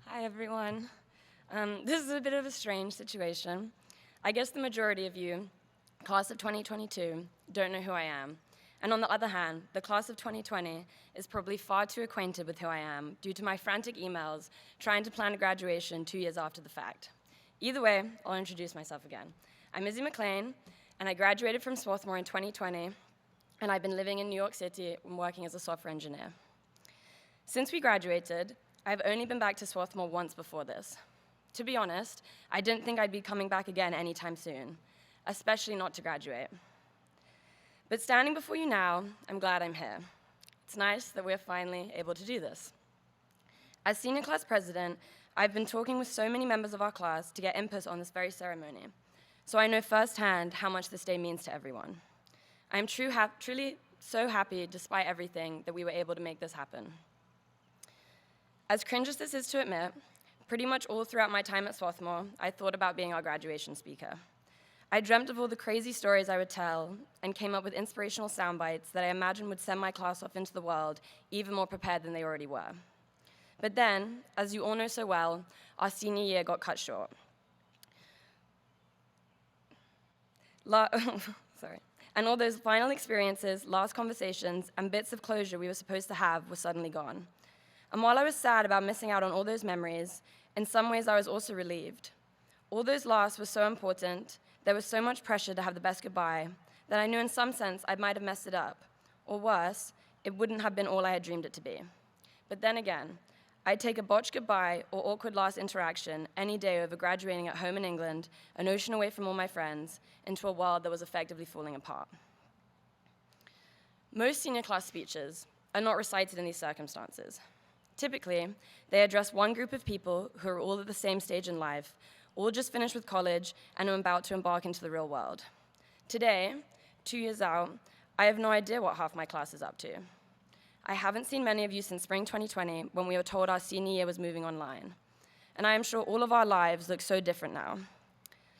Hi, everyone. This is a bit of a strange situation. I guess the majority of you, class of 2022, don't know who I am. And on the other hand, the class of 2020 is probably far too acquainted with who I am due to my frantic emails trying to plan a graduation 2 years after the fact. Either way, I'll introduce myself again. I'm Izzy McClean, and I graduated from Swarthmore in 2020, and I've been living in New York City and working as a software engineer. Since we graduated, I've only been back to Swarthmore once before this. To be honest, I didn't think I'd be coming back again anytime soon, especially not to graduate. But standing before you now, I'm glad I'm here. It's nice that we're finally able to do this. As senior class president, I've been talking with so many members of our class to get input on this very ceremony, so I know firsthand how much this day means to everyone. I am truly so happy, despite everything, that we were able to make this happen. As cringe as this is to admit, pretty much all throughout my time at Swarthmore, I thought about being our graduation speaker. I dreamt of all the crazy stories I would tell and came up with inspirational sound bites that I imagined would send my class off into the world even more prepared than they already were. But then, as you all know so well, our senior year got cut short. And all those final experiences, last conversations, and bits of closure we were supposed to have were suddenly gone. And while I was sad about missing out on all those memories, in some ways I was also relieved. All those lasts were so important, there was so much pressure to have the best goodbye, that I knew in some sense I might have messed it up. Or worse, it wouldn't have been all I had dreamed it to be. But then again, I'd take a botched goodbye or awkward last interaction any day over graduating at home in England, an ocean away from all my friends, into a world that was effectively falling apart. Most senior class speeches are not recited in these circumstances. Typically, they address one group of people who are all at the same stage in life, all just finished with college and are about to embark into the real world. Today, 2 years out, I have no idea what half my class is up to. I haven't seen many of you since spring 2020 when we were told our senior year was moving online. And I am sure all of our lives look so different now.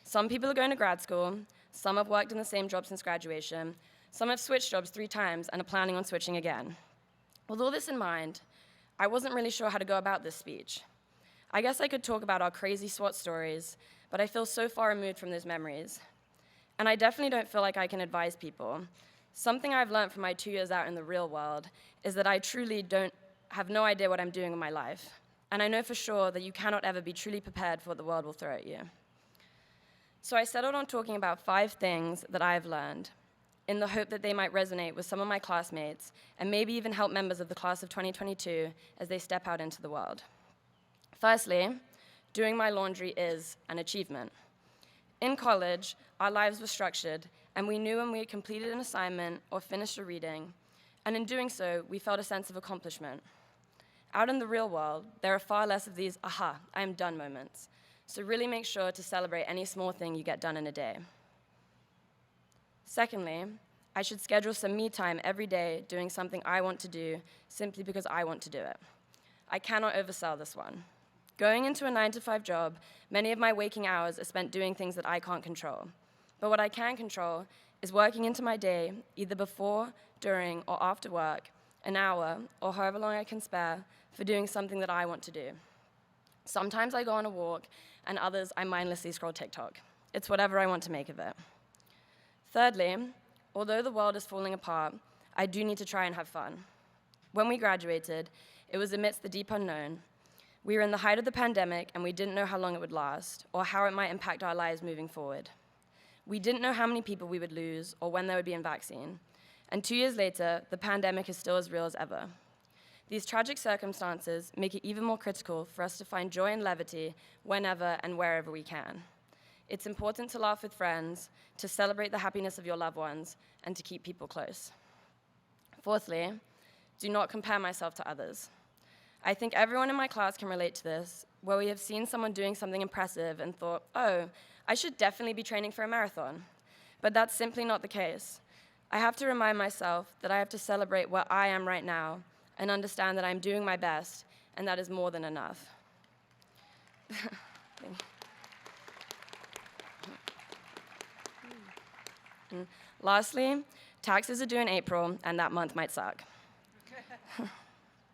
Some people are going to grad school, some have worked in the same job since graduation, some have switched jobs 3 times and are planning on switching again. With all this in mind, I wasn't really sure how to go about this speech. I guess I could talk about our crazy SWAT stories, but I feel so far removed from those memories. And I definitely don't feel like I can advise people. Something I've learned from my 2 years out in the real world is that I truly have no idea what I'm doing in my life. And I know for sure that you cannot ever be truly prepared for what the world will throw at you. So I settled on talking about 5 things that I have learned, in the hope that they might resonate with some of my classmates and maybe even help members of the class of 2022 as they step out into the world. Firstly, doing my laundry is an achievement. In college, our lives were structured, and we knew when we had completed an assignment or finished a reading, and in doing so, we felt a sense of accomplishment. Out in the real world, there are far less of these aha, I am done moments, so really make sure to celebrate any small thing you get done in a day. Secondly, I should schedule some me time every day doing something I want to do simply because I want to do it. I cannot oversell this one. Going into a 9-to-5 job, many of my waking hours are spent doing things that I can't control. But what I can control is working into my day, either before, during, or after work, an hour, or however long I can spare, for doing something that I want to do. Sometimes I go on a walk, and others I mindlessly scroll TikTok. It's whatever I want to make of it. Thirdly, although the world is falling apart, I do need to try and have fun. When we graduated, it was amidst the deep unknown. We were in the height of the pandemic, and we didn't know how long it would last, or how it might impact our lives moving forward. We didn't know how many people we would lose, or when there would be a vaccine. And 2 years later, the pandemic is still as real as ever. These tragic circumstances make it even more critical for us to find joy and levity whenever and wherever we can. It's important to laugh with friends, to celebrate the happiness of your loved ones, and to keep people close. Fourthly, do not compare myself to others. I think everyone in my class can relate to this, where we have seen someone doing something impressive and thought, oh, I should definitely be training for a marathon. But that's simply not the case. I have to remind myself that I have to celebrate where I am right now and understand that I'm doing my best, and that is more than enough. Lastly, Taxes are due in April, and that month might suck.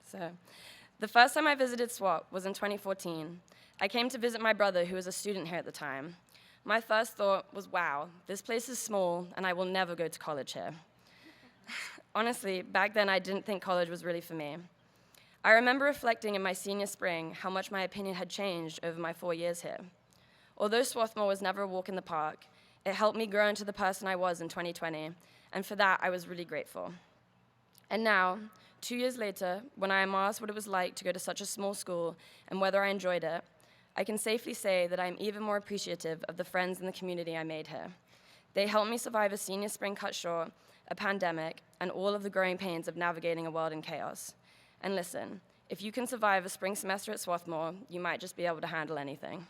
So, the first time I visited SWAT was in 2014. I came to visit my brother, who was a student here at the time. My first thought was, wow, this place is small, and I will never go to college here. Honestly, back then I didn't think college was really for me. I remember reflecting in my senior spring how much my opinion had changed over my 4 years here. Although Swarthmore was never a walk in the park, it helped me grow into the person I was in 2020, and for that I was really grateful. And now, 2 years later, when I am asked what it was like to go to such a small school and whether I enjoyed it, I can safely say that I am even more appreciative of the friends and the community I made here. They helped me survive a senior spring cut short, a pandemic, and all of the growing pains of navigating a world in chaos. And listen, if you can survive a spring semester at Swarthmore, you might just be able to handle anything.